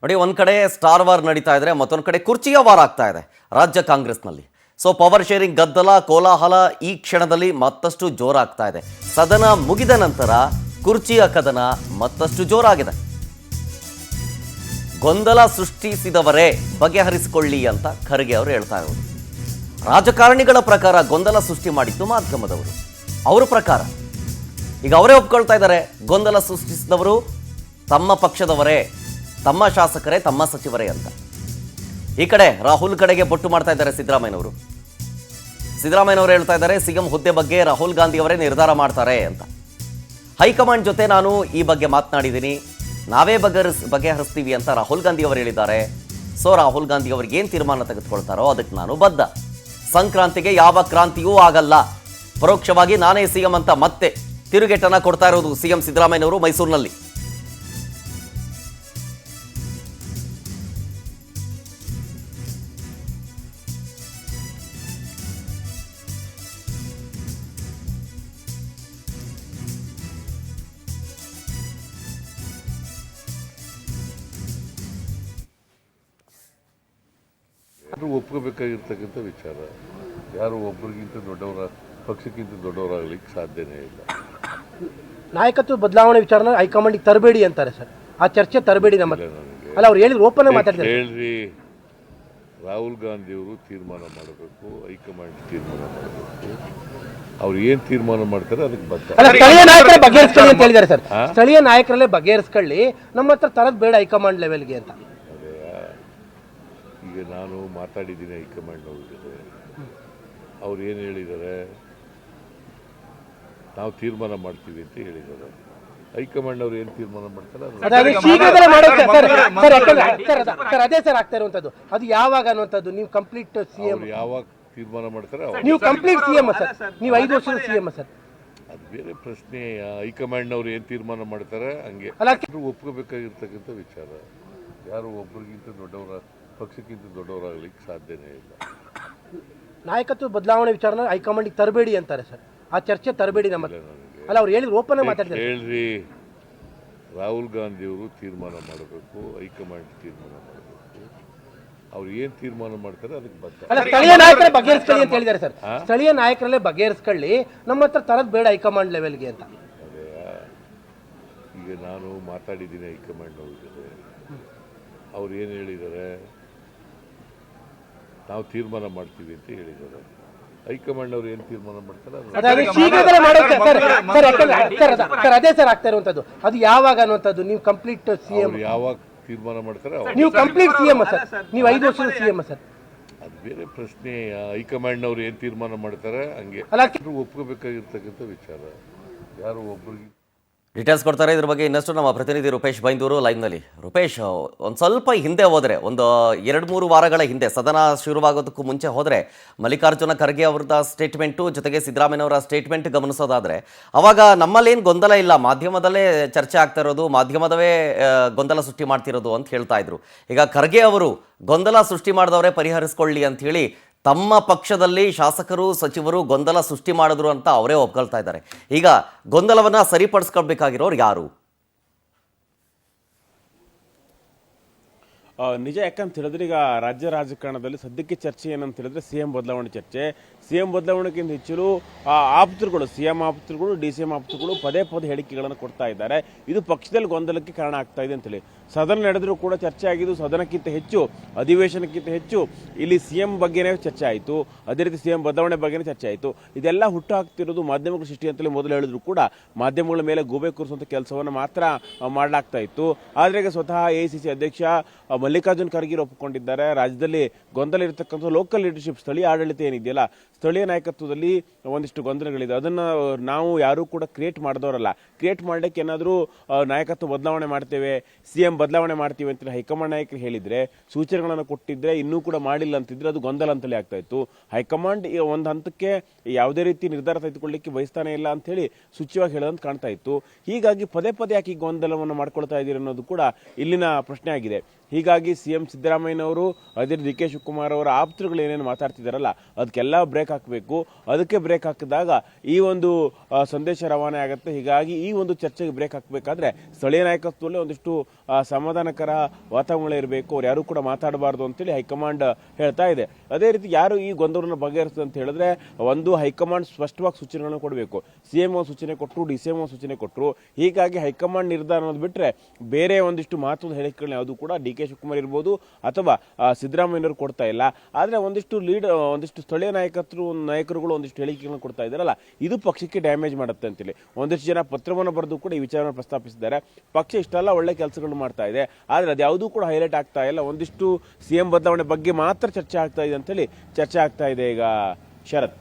ನೋಡಿ, ಒಂದ್ ಕಡೆ ಸ್ಟಾರ್ ವಾರ್ ನಡೀತಾ ಇದ್ರೆ ಮತ್ತೊಂದು ಕಡೆ ಕುರ್ಚಿಯ ವಾರ ಆಗ್ತಾ ಇದೆ ರಾಜ್ಯ ಕಾಂಗ್ರೆಸ್ನಲ್ಲಿ. ಸೊ ಪವರ್ ಶೇರಿಂಗ್ ಗದ್ದಲ ಕೋಲಾಹಲ ಈ ಕ್ಷಣದಲ್ಲಿ ಮತ್ತಷ್ಟು ಜೋರಾಗ್ತಾ ಇದೆ. ಸದನ ಮುಗಿದ ನಂತರ ಕುರ್ಚಿಯ ಕದನ ಮತ್ತಷ್ಟು ಜೋರಾಗಿದೆ. ಗೊಂದಲ ಸೃಷ್ಟಿಸಿದವರೇ ಬಗೆಹರಿಸಿಕೊಳ್ಳಿ ಅಂತ ಖರ್ಗೆ ಅವರು ಹೇಳ್ತಾ ಇರೋದು. ರಾಜಕಾರಣಿಗಳ ಪ್ರಕಾರ ಗೊಂದಲ ಸೃಷ್ಟಿ ಮಾಡಿದ್ದು ಮಾಧ್ಯಮದವರು. ಅವರ ಪ್ರಕಾರ ಈಗ ಅವರೇ ಒಪ್ಕೊಳ್ತಾ ಇದ್ದಾರೆ, ಗೊಂದಲ ಸೃಷ್ಟಿಸಿದವರು ತಮ್ಮ ಪಕ್ಷದವರೇ, ತಮ್ಮ ಶಾಸಕರೇ, ತಮ್ಮ ಸಚಿವರೇ ಅಂತ. ಈ ಕಡೆ ರಾಹುಲ್ ಕಡೆಗೆ ಬೊಟ್ಟು ಮಾಡ್ತಾ ಇದ್ದಾರೆ ಸಿದ್ದರಾಮಯ್ಯನವರು. ಸಿದ್ದರಾಮಯ್ಯನವರು ಹೇಳ್ತಾ ಇದ್ದಾರೆ, ಸಿಎಂ ಹುದ್ದೆ ಬಗ್ಗೆ ರಾಹುಲ್ ಗಾಂಧಿ ಅವರೇ ನಿರ್ಧಾರ ಮಾಡ್ತಾರೆ ಅಂತ. ಹೈಕಮಾಂಡ್ ಜೊತೆ ನಾನು ಈ ಬಗ್ಗೆ ಮಾತನಾಡಿದ್ದೀನಿ, ನಾವೇ ಬಗೆಹರಿಸ್ತೀವಿ ಅಂತ ರಾಹುಲ್ ಗಾಂಧಿ ಅವರು ಹೇಳಿದ್ದಾರೆ. ಸೊ ರಾಹುಲ್ ಗಾಂಧಿ ಅವ್ರಿಗೆ ಏನು ತೀರ್ಮಾನ ತೆಗೆದುಕೊಳ್ತಾರೋ ಅದಕ್ಕೆ ನಾನು ಬದ್ಧ. ಸಂಕ್ರಾಂತಿಗೆ ಯಾವ ಕ್ರಾಂತಿಯೂ ಆಗಲ್ಲ, ಪರೋಕ್ಷವಾಗಿ ನಾನೇ ಸಿಎಂ ಅಂತ ಮತ್ತೆ ತಿರುಗೇಟನ್ನ ಕೊಡ್ತಾ ಇರೋದು ಸಿಎಂ ಸಿದ್ದರಾಮಯ್ಯನವರು ಮೈಸೂರಿನಲ್ಲಿ. ಒಪ್ಕೋಬೇಕಾಗಿರ್ತಕ್ಕಂಥ ವಿಚಾರ. ಯಾರು ಒಬ್ಬರಿಗಿಂತ ದೊಡ್ಡವರ, ಪಕ್ಷಕ್ಕಿಂತ ದೊಡ್ಡವರಾಗ್ಲಿಕ್ಕೆ ಸಾಧ್ಯನೇ ಇಲ್ಲ. ನಾಯಕತ್ವ ಬದಲಾವಣೆ ವಿಚಾರನ ಹೈಕಮಾಂಡಿಗೆ ತರಬೇಡಿ ಅಂತಾರೆ ಸರ್. ಆ ಚರ್ಚೆ ತರಬೇಡಿ ನಮ್ಮ ಅಲ್ಲ, ಅವ್ರು ಹೇಳಿದ್ರು, ಓಪನ್ ಮಾತಾಡ್ತಾರೆ. ಹೇಳ್ರಿ, ರಾಹುಲ್ ಗಾಂಧಿ ಅವರು ತೀರ್ಮಾನ ಮಾಡಬೇಕು, ಹೈಕಮಾಂಡ್ ತೀರ್ಮಾನ ಮಾಡಬೇಕು. ಅವ್ರು ಏನ್ ತೀರ್ಮಾನ ಮಾಡ್ತಾರೆ ಅದಕ್ಕೆ ಬದ್ಧ. ಸ್ಥಳೀಯ ನಾಯಕರೇ ಬಗೆಹರಿಸ್ಕೊಳ್ಳಿ ಅಂತ ಹೇಳಿದ್ದಾರೆ ಸರ್. ಸ್ಥಳೀಯ ನಾಯಕರಲ್ಲೇ ಬಗೆಹರಿಸ್ಕೊಳ್ಳಿ, ನಮ್ಮ ಹತ್ರ ತರದ್ ಬೇಡ ಹೈಕಮಾಂಡ್ ಲೆವೆಲ್ಗೆ ಅಂತ. ಈಗ ನಾನು ಮಾತಾಡಿದ್ದೀನಿ ಹೈಕಮಾಂಡ್ ಅವ್ರ ಜೊತೆ. ಅವ್ರು ಏನು ಹೇಳಿದ್ದಾರೆ, ನಾವು ತೀರ್ಮಾನ ಮಾಡ್ತೀವಿ ಅಂತ ಹೇಳಿದ್ದಾರೆ. ಹೈಕಮಾಂಡ್ ಅವ್ರು ಏನು ತೀರ್ಮಾನ ಮಾಡ್ತಾರೆ ಅದೇ ಸರ್ ಆಗ್ತಾ ಇರುವಂತದ್ದು. ಅದು ಯಾವಾಗ ಅನ್ನುವಂಥದ್ದು ನೀವು ಕಂಪ್ಲೀಟ್ ಸಿಎಂ ಯಾವಾಗ ತೀರ್ಮಾನ ಮಾಡ್ತಾರೆ, ನೀವು ಕಂಪ್ಲೀಟ್ ಸಿಎಂ ಸರ್, ನೀವು 5 ವರ್ಷದ ಸಿಎಂ ಸರ್. ಅದು ಬೇರೆ ಪ್ರಶ್ನೆ. ಹೈಕಮಾಂಡ್ ಅವ್ರು ಏನು ತೀರ್ಮಾನ ಮಾಡ್ತಾರೆ ಹಂಗೆ ಒಪ್ಕೋಬೇಕಾಗಿರ್ತಕ್ಕಂಥ ವಿಚಾರ. ಯಾರು ಒಬ್ಬರಿಗಿಂತ ದೊಡ್ಡವರ, ಪಕ್ಷಕ್ಕಿಂತ ದೊಡ್ಡವರಾಗ್ಲಿಕ್ಕೆ ಸಾಧ್ಯನೇ ಇಲ್ಲ. ನಾಯಕತ್ವ ಬದಲಾವಣೆ ವಿಚಾರನ ಹೈಕಮಾಂಡಿಗೆ ತರಬೇಡಿ ಅಂತಾರೆ ಸರ್. ಆ ಚರ್ಚೆ ತರಬೇಡಿ ನಮ್ಮ ಅಲ್ಲ, ಅವ್ರು ಹೇಳಿದ್ರು, ಓಪನ್ ಮಾತಾಡ್ತಾರೆ. ಹೇಳ್ರಿ, ರಾಹುಲ್ ಗಾಂಧಿ ಅವರು ತೀರ್ಮಾನ ಮಾಡಬೇಕು, ಹೈಕಮಾಂಡ್ ತೀರ್ಮಾನ ಮಾಡಬೇಕು. ಅವ್ರು ಏನ್ ತೀರ್ಮಾನ ಮಾಡ್ತಾರೆ ಅದಕ್ಕೆ ಬದ್ಧ. ಸ್ಥಳೀಯ ನಾಯಕರೇ ಬಗೆಹರಿಸ್ಕೊಳ್ಳಿ ಅಂತ ಹೇಳಿದ್ದಾರೆ ಸರ್. ಸ್ಥಳೀಯ ನಾಯಕರಲ್ಲೇ ಬಗೆಹರಿಸ್ಕೊಳ್ಳಿ, ನಮ್ಮ ಹತ್ರ ತರದ್ ಬೇಡ ಹೈಕಮಾಂಡ್ ಲೆವೆಲ್ಗೆ ಅಂತ. ಅದೇ ಈಗ ನಾನು ಮಾತಾಡಿದ್ದೀನಿ ಹೈಕಮಾಂಡ್ ಅವ್ರ ಜೊತೆ. ಅವ್ರು ಏನು ಹೇಳಿದ್ದಾರೆ, ನಾವು ತೀರ್ಮಾನ ಮಾಡ್ತೀವಿ ಅಂತ ಹೇಳಿದ್ದಾರೆ. ಹೈಕಮಾಂಡ್ ಅವ್ರು ಏನು ತೀರ್ಮಾನ ಮಾಡ್ತಾರೆ ಅದೇ ಸರ್ ಆಗ್ತಾ ಇರುವಂತದ್ದು. ಅದು ಯಾವಾಗ ಅನ್ನುವಂಥದ್ದು ನೀವು ಕಂಪ್ಲೀಟ್ ಸಿಎಂ ಯಾವಾಗ ತೀರ್ಮಾನ ಮಾಡ್ತಾರೆ, ನೀವು ಕಂಪ್ಲೀಟ್ ಸಿಎಂ ಸರ್, ನೀವು 5 ವರ್ಷದ ಸಿಎಂ ಸರ್. ಅದು ಬೇರೆ ಪ್ರಶ್ನೆ. ಹೈಕಮಾಂಡ್ ಅವ್ರು ಏನು ತೀರ್ಮಾನ ಮಾಡ್ತಾರೆ ಹಂಗೆ ಒಪ್ಕೋಬೇಕಾಗಿರ್ತಕ್ಕಂಥ ವಿಚಾರ. ಯಾರು ಒಬ್ಬರಿಗೆ ಡೀಟೇಲ್ಸ್ ಕೊಡ್ತಾರೆ ಇದ್ರ ಬಗ್ಗೆ ಇನ್ನಷ್ಟು ನಮ್ಮ ಪ್ರತಿನಿಧಿ ರೂಪೇಶ್ ಬೈಂದೂರು ಲೈವ್ನಲ್ಲಿ. ರೂಪೇಶ್, ಒಂದು ಸ್ವಲ್ಪ ಹಿಂದೆ ಹೋದರೆ, ಒಂದು 2-3 ವಾರಗಳ ಹಿಂದೆ, ಸದನ ಶುರುವಾಗೋದಕ್ಕೂ ಮುಂಚೆ ಹೋದರೆ, ಮಲ್ಲಿಕಾರ್ಜುನ ಖರ್ಗೆ ಅವ್ರದ ಸ್ಟೇಟ್ಮೆಂಟು ಜೊತೆಗೆ ಸಿದ್ದರಾಮಯ್ಯನವರ ಸ್ಟೇಟ್ಮೆಂಟ್ ಗಮನಿಸೋದಾದರೆ, ಅವಾಗ ನಮ್ಮಲ್ಲೇನು ಗೊಂದಲ ಇಲ್ಲ, ಮಾಧ್ಯಮದಲ್ಲೇ ಚರ್ಚೆ ಆಗ್ತಾ ಇರೋದು, ಮಾಧ್ಯಮದವೇ ಗೊಂದಲ ಸೃಷ್ಟಿ ಮಾಡ್ತಿರೋದು ಅಂತ ಹೇಳ್ತಾ ಇದ್ರು. ಈಗ ಖರ್ಗೆ ಅವರು ಗೊಂದಲ ಸೃಷ್ಟಿ ಮಾಡಿದವರೇ ಪರಿಹರಿಸ್ಕೊಳ್ಳಿ ಅಂತ ಹೇಳಿ ತಮ್ಮ ಪಕ್ಷದಲ್ಲಿ ಶಾಸಕರು, ಸಚಿವರು ಗೊಂದಲ ಸೃಷ್ಟಿ ಮಾಡಿದ್ರು ಅಂತ ಅವರೇ ಒಪ್ಕೊಳ್ತಾ ಇದ್ದಾರೆ. ಈಗ ಗೊಂದಲವನ್ನ ಸರಿಪಡಿಸ್ಕೊಳ್ಬೇಕಾಗಿರೋರು ಯಾರು? ನಿಜ. ಯಾಕಂತ ಹೇಳಿದ್ರೆ ಈಗ ರಾಜ್ಯ ರಾಜಕಾರಣದಲ್ಲಿ ಸದ್ಯಕ್ಕೆ ಚರ್ಚೆ ಏನಂತ ಹೇಳಿದ್ರೆ ಸಿಎಂ ಬದಲಾವಣೆ ಚರ್ಚೆ. ಸಿಎಂ ಬದಲಾವಣೆಗಿಂತ ಹೆಚ್ಚು ಆಪ್ತರುಗಳು, ಸಿಎಂ ಆಪ್ತರುಗಳು, ಡಿಸಿಎಂ ಆಪ್ತರುಗಳು ಪದೇ ಹೇಳಿಕೆಗಳನ್ನು ಕೊಡ್ತಾ ಇದ್ದಾರೆ. ಇದು ಪಕ್ಷದಲ್ಲಿ ಗೊಂದಲಕ್ಕೆ ಕಾರಣ ಆಗ್ತಾ ಇದೆ ಅಂತೇಳಿ. ಸದನ ನಡೆದರೂ ಕೂಡ ಚರ್ಚೆ ಆಗಿದ್ದು, ಸದನಕ್ಕಿಂತ ಹೆಚ್ಚು, ಅಧಿವೇಶನಕ್ಕಿಂತ ಹೆಚ್ಚು ಇಲ್ಲಿ ಸಿಎಂ ಬಗ್ಗೆನೇ ಚರ್ಚೆ ಆಯಿತು. ಅದೇ ರೀತಿ ಸಿಎಂ ಬದಲಾವಣೆ ಬಗ್ಗೆನೇ ಚರ್ಚೆ ಆಯಿತು. ಇದೆಲ್ಲ ಹುಟ್ಟು ಹಾಕ್ತಿರೋದು ಮಾಧ್ಯಮಗಳ ಸೃಷ್ಟಿ ಅಂತಲೇ ಮೊದಲು ಹೇಳಿದ್ರು ಕೂಡ ಮಾಧ್ಯಮಗಳ ಮೇಲೆ ಗೂಬೆ ಕೂರಿಸುವಂಥ ಕೆಲಸವನ್ನು ಮಾತ್ರ ಮಾಡಲಾಗ್ತಾ ಇತ್ತು. ಆದರೆ ಈಗ ಸ್ವತಃ ಎಐಸಿಸಿ ಅಧ್ಯಕ್ಷ ಮಲ್ಲಿಕಾರ್ಜುನ್ ಖರ್ಗೆ ಒಪ್ಪಿಕೊಂಡಿದ್ದಾರೆ. ರಾಜ್ಯದಲ್ಲಿ ಗೊಂದಲ ಇರತಕ್ಕಂಥ ಲೋಕಲ್ ಲೀಡರ್ಶಿಪ್, ಸ್ಥಳೀಯ ಆಡಳಿತ ಏನಿದೆಯಲ್ಲ, ಸ್ಥಳೀಯ ನಾಯಕತ್ವದಲ್ಲಿ ಒಂದಿಷ್ಟು ಗೊಂದಲಗಳಿದೆ. ಅದನ್ನು ನಾವು ಯಾರೂ ಕೂಡ ಕ್ರಿಯೇಟ್ ಮಾಡಿದವರಲ್ಲ. ಕ್ರಿಯೇಟ್ ಮಾಡಲಿಕ್ಕೆ ಏನಾದರೂ ನಾಯಕತ್ವ ಬದಲಾವಣೆ ಮಾಡ್ತೇವೆ, ಸಿಎಂ ಬದಲಾವಣೆ ಮಾಡ್ತೀವಿ ಅಂತ ಹೈಕಮಾಂಡ್ ನಾಯಕರು ಹೇಳಿದ್ರೆ, ಸೂಚನೆಗಳನ್ನು ಕೊಟ್ಟಿದ್ರೆ, ಇನ್ನೂ ಕೂಡ ಮಾಡಿಲ್ಲ ಅಂತಿದ್ರೆ ಅದು ಗೊಂದಲ ಅಂತಲೇ ಆಗ್ತಾ ಇತ್ತು. ಹೈಕಮಾಂಡ್ ಒಂದು ಹಂತಕ್ಕೆ ಯಾವುದೇ ರೀತಿ ನಿರ್ಧಾರ ತೆಗೆದುಕೊಳ್ಳಿಕ್ಕೆ ಬಯಸ್ತಾನೆ ಇಲ್ಲ ಅಂತ ಹೇಳಿ ಸೂಚ್ಯವಾಗಿ ಹೇಳೋದಂತ ಕಾಣ್ತಾ ಇತ್ತು. ಹೀಗಾಗಿ ಪದೇ ಯಾಕೆ ಈ ಗೊಂದಲವನ್ನು ಮಾಡ್ಕೊಳ್ತಾ ಇದ್ದೀರಿ ಅನ್ನೋದು ಕೂಡ ಇಲ್ಲಿನ ಪ್ರಶ್ನೆ ಆಗಿದೆ. ಹೀಗಾಗಿ ಸಿಎಂ ಸಿದ್ದರಾಮಯ್ಯನವರು, ಅದೇ ಡಿ ಕೆ ಶಿವಕುಮಾರ್ ಅವರ ಆಪ್ತರುಗಳು ಏನೇನು ಮಾತಾಡ್ತಿದ್ದಾರಲ್ಲ ಅದಕ್ಕೆಲ್ಲ ಬ್ರೇಕ್ ಹಾಕಬೇಕು. ಅದಕ್ಕೆ ಬ್ರೇಕ್ ಹಾಕಿದಾಗ ಈ ಒಂದು ಸಂದೇಶ ರವಾನೆ ಆಗುತ್ತೆ. ಹೀಗಾಗಿ ಈ ಒಂದು ಚರ್ಚೆಗೆ ಬ್ರೇಕ್ ಹಾಕಬೇಕಾದ್ರೆ ಸ್ಥಳೀಯ ನಾಯಕತ್ವದಲ್ಲೇ ಒಂದಿಷ್ಟು ಸಮಾಧಾನಕರ ವಾತಾವರಣ ಇರಬೇಕು, ಅವ್ರು ಯಾರು ಕೂಡ ಮಾತಾಡಬಾರ್ದು ಅಂತೇಳಿ ಹೈಕಮಾಂಡ್ ಹೇಳ್ತಾ ಇದೆ. ಅದೇ ರೀತಿ ಯಾರು ಈ ಗೊಂದಲವನ್ನು ಬಗೆಹರಿಸ್ತದೆ ಅಂತ ಹೇಳಿದ್ರೆ ಒಂದು ಹೈಕಮಾಂಡ್ ಸ್ಪಷ್ಟವಾಗಿ ಸೂಚನೆಗಳನ್ನು ಕೊಡಬೇಕು. ಸಿಎಂ ಸೂಚನೆ ಕೊಟ್ಟರು, ಡಿಸಿಎಂ ಸೂಚನೆ ಕೊಟ್ಟರು. ಹೀಗಾಗಿ ಹೈಕಮಾಂಡ್ ನಿರ್ಧಾರ ಅನ್ನೋದು ಬಿಟ್ಟರೆ ಬೇರೆ ಒಂದಿಷ್ಟು ಮಹತ್ವದ ಹೇಳಿಕೆಗಳನ್ನ ಯಾವುದು ಕೂಡ ಡಿ ಕೆ ಶಿವಕುಮಾರ್ ಇರ್ಬೋದು ಅಥವಾ ಸಿದ್ದರಾಮಯ್ಯನವರು ಕೊಡ್ತಾ ಇಲ್ಲ. ಆದರೆ ಒಂದಿಷ್ಟು ಸ್ಥಳೀಯ ನಾಯಕರುಗಳು ಒಂದಿಷ್ಟು ಹೇಳಿಕೆಗಳನ್ನು ಕೊಡ್ತಾ ಇದ್ದಾರಲ್ಲ, ಇದು ಪಕ್ಷಕ್ಕೆ ಡ್ಯಾಮೇಜ್ ಮಾಡುತ್ತೆ ಅಂತೇಳಿ ಒಂದಿಷ್ಟು ಜನ ಪತ್ರವನ್ನು ಬರೆದು ಕೂಡ ಈ ವಿಚಾರವನ್ನು ಪ್ರಸ್ತಾಪಿಸಿದ್ದಾರೆ. ಪಕ್ಷ ಇಷ್ಟೆಲ್ಲ ಒಳ್ಳೆ ಕೆಲಸಗಳು ಮಾಡ್ತಾ ಇದೆ, ಆದರೆ ಅದ್ಯಾವುದೂ ಕೂಡ ಹೈಲೈಟ್ ಆಗ್ತಾ ಇಲ್ಲ. ಒಂದಿಷ್ಟು ಸಿಎಂ ಬದಲಾವಣೆ ಬಗ್ಗೆ ಮಾತ್ರ ಚರ್ಚೆ ಆಗ್ತಾ ಇದೆ ಅಂತೇಳಿ ಚರ್ಚೆ ಆಗ್ತಾ ಇದೆ ಈಗ ಶರತ್.